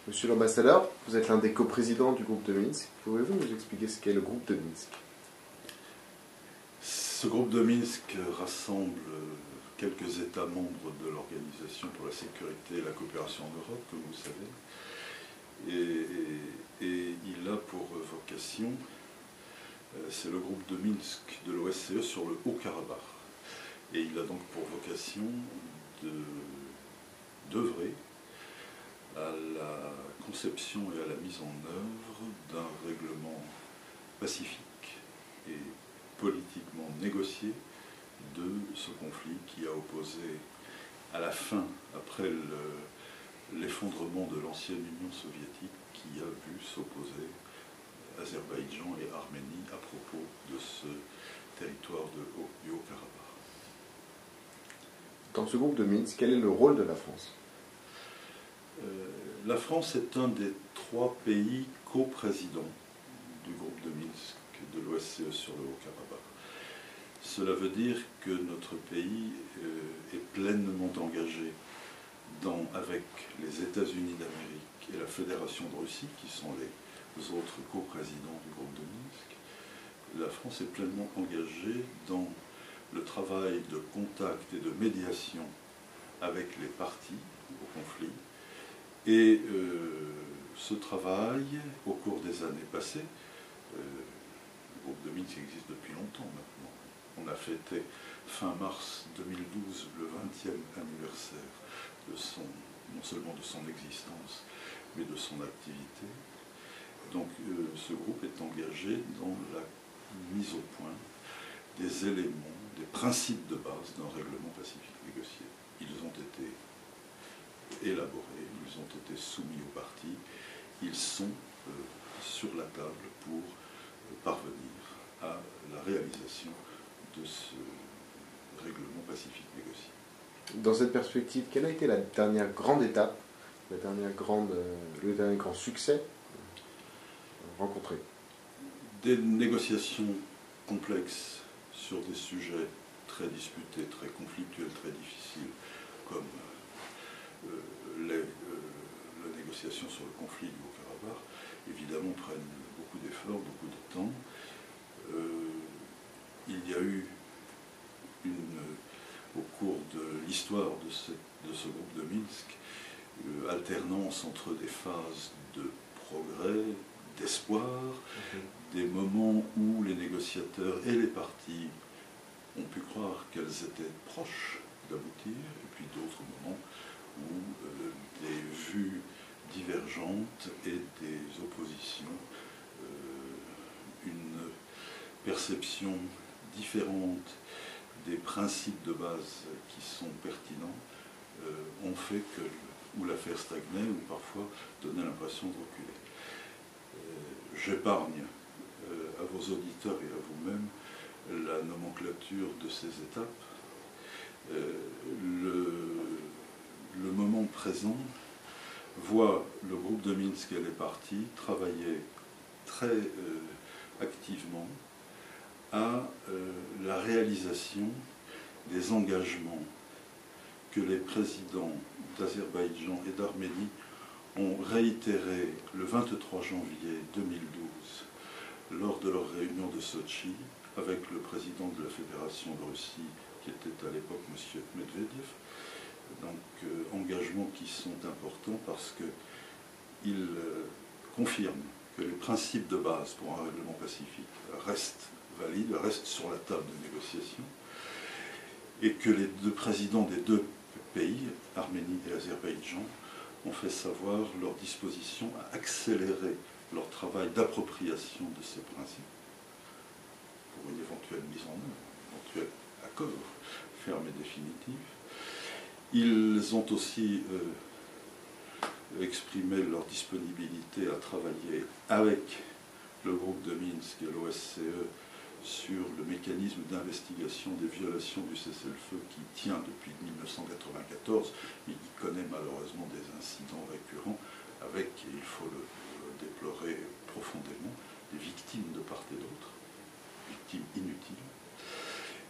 Monsieur l'ambassadeur, vous êtes l'un des coprésidents du groupe de Minsk. Pouvez-vous nous expliquer ce qu'est le groupe de Minsk? Ce groupe de Minsk rassemble quelques États membres de l'Organisation pour la sécurité et la coopération en Europe, comme vous savez. Et il a pour vocation, c'est le groupe de Minsk de l'OSCE sur le Haut-Karabakh. Et il a donc pour vocation d'œuvrer à la conception et à la mise en œuvre d'un règlement pacifique et politiquement négocié de ce conflit qui a opposé à la fin, après l'effondrement de l'ancienne Union soviétique, qui a vu s'opposer Azerbaïdjan et Arménie à propos de ce territoire du Haut-Karabakh. Dans ce groupe de Minsk, quel est le rôle de la France? La France est un des 3 pays coprésidents du groupe de Minsk de l'OSCE sur le Haut-Karabakh. Cela veut dire que notre pays est pleinement engagé avec les États-Unis d'Amérique et la Fédération de Russie, qui sont les autres coprésidents du groupe de Minsk. La France est pleinement engagée dans le travail de contact et de médiation avec les parties au conflit. Et ce travail, au cours des années passées, le groupe de Minsk existe depuis longtemps maintenant. On a fêté fin mars 2012 le 20e anniversaire non seulement de son existence, mais de son activité. Donc ce groupe est engagé dans la mise au point des éléments, des principes de base d'un règlement pacifique négocié. Ils ont été élaborés, ils ont été soumis aux parties, ils sont sur la table pour parvenir à la réalisation de ce règlement pacifique négocié. Dans cette perspective, quelle a été la dernière grande étape, le dernier grand succès rencontré? Des négociations complexes sur des sujets très disputés, très conflictuels, très difficiles, comme les négociations sur le conflit du Haut-Karabakh, évidemment prennent beaucoup d'efforts, beaucoup de temps. Il y a eu au cours de l'histoire de ce groupe de Minsk, alternance entre des phases de progrès, d'espoir, des moments où les négociateurs et les parties ont pu croire qu'elles étaient proches d'aboutir, et puis d'autres moments où des vues divergentes et des oppositions, une perception différente des principes de base qui sont pertinents, ont fait que ou l'affaire stagnait, ou parfois donnait l'impression de reculer. J'épargne à vos auditeurs et à vous-même la nomenclature de ces étapes. Le moment présent voit le groupe de Minsk et les parties travailler très activement à la réalisation des engagements que les présidents d'Azerbaïdjan et d'Arménie ont réitérés le 23 janvier 2012 lors de leur réunion de Sotchi avec le président de la Fédération de Russie, qui était à l'époque M. Medvedev. Donc engagements qui sont importants parce qu'ils confirment que les principes de base pour un règlement pacifique restent valides, restent sur la table de négociation, et que les 2 présidents des 2 pays, Arménie et Azerbaïdjan, ont fait savoir leur disposition à accélérer leur travail d'appropriation de ces principes pour une éventuelle mise en œuvre, un éventuel accord ferme et définitif. Ils ont aussi exprimé leur disponibilité à travailler avec le groupe de Minsk et l'OSCE sur le mécanisme d'investigation des violations du cessez-le-feu qui tient depuis 1994, mais qui connaît malheureusement des incidents récurrents avec, et il faut le déplorer profondément, des victimes de part et d'autre, victimes inutiles.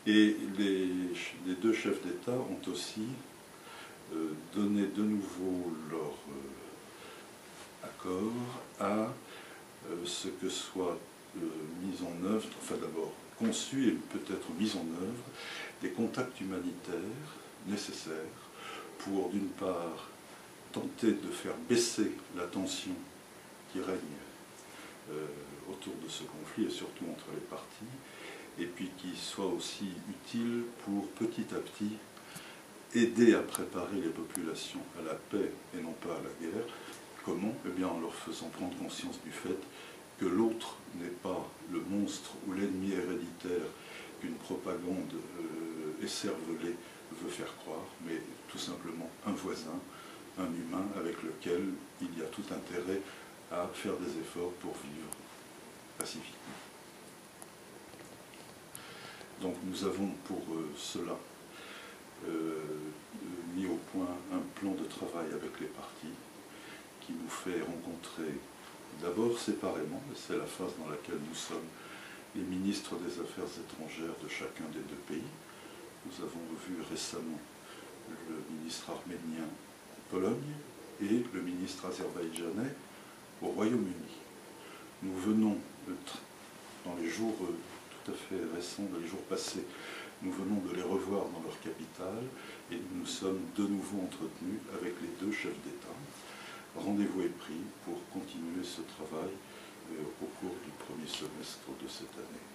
Et les 2 chefs d'État ont aussi donné de nouveau leur accord à ce que soit mis en œuvre, enfin d'abord conçu et peut-être mis en œuvre des contacts humanitaires nécessaires pour, d'une part, tenter de faire baisser la tension qui règne autour de ce conflit et surtout entre les parties, et puis qui soit aussi utile pour petit à petit aider à préparer les populations à la paix et non pas à la guerre. Comment? Eh bien en leur faisant prendre conscience du fait que l'autre n'est pas le monstre ou l'ennemi héréditaire qu'une propagande écervelée veut faire croire, mais tout simplement un voisin, un humain avec lequel il y a tout intérêt à faire des efforts pour vivre pacifiquement. Donc nous avons pour cela mis au point un plan de travail avec les parties qui nous fait rencontrer d'abord séparément, et c'est la phase dans laquelle nous sommes, les ministres des Affaires étrangères de chacun des deux pays. Nous avons revu récemment le ministre arménien en Pologne et le ministre azerbaïdjanais au Royaume-Uni. Nous venons, dans les jours tout à fait récents, dans les jours passés, nous venons de les revoir dans leur capitale et nous nous sommes de nouveau entretenus avec les deux chefs d'État. Rendez-vous est pris pour continuer ce travail au cours du premier semestre de cette année.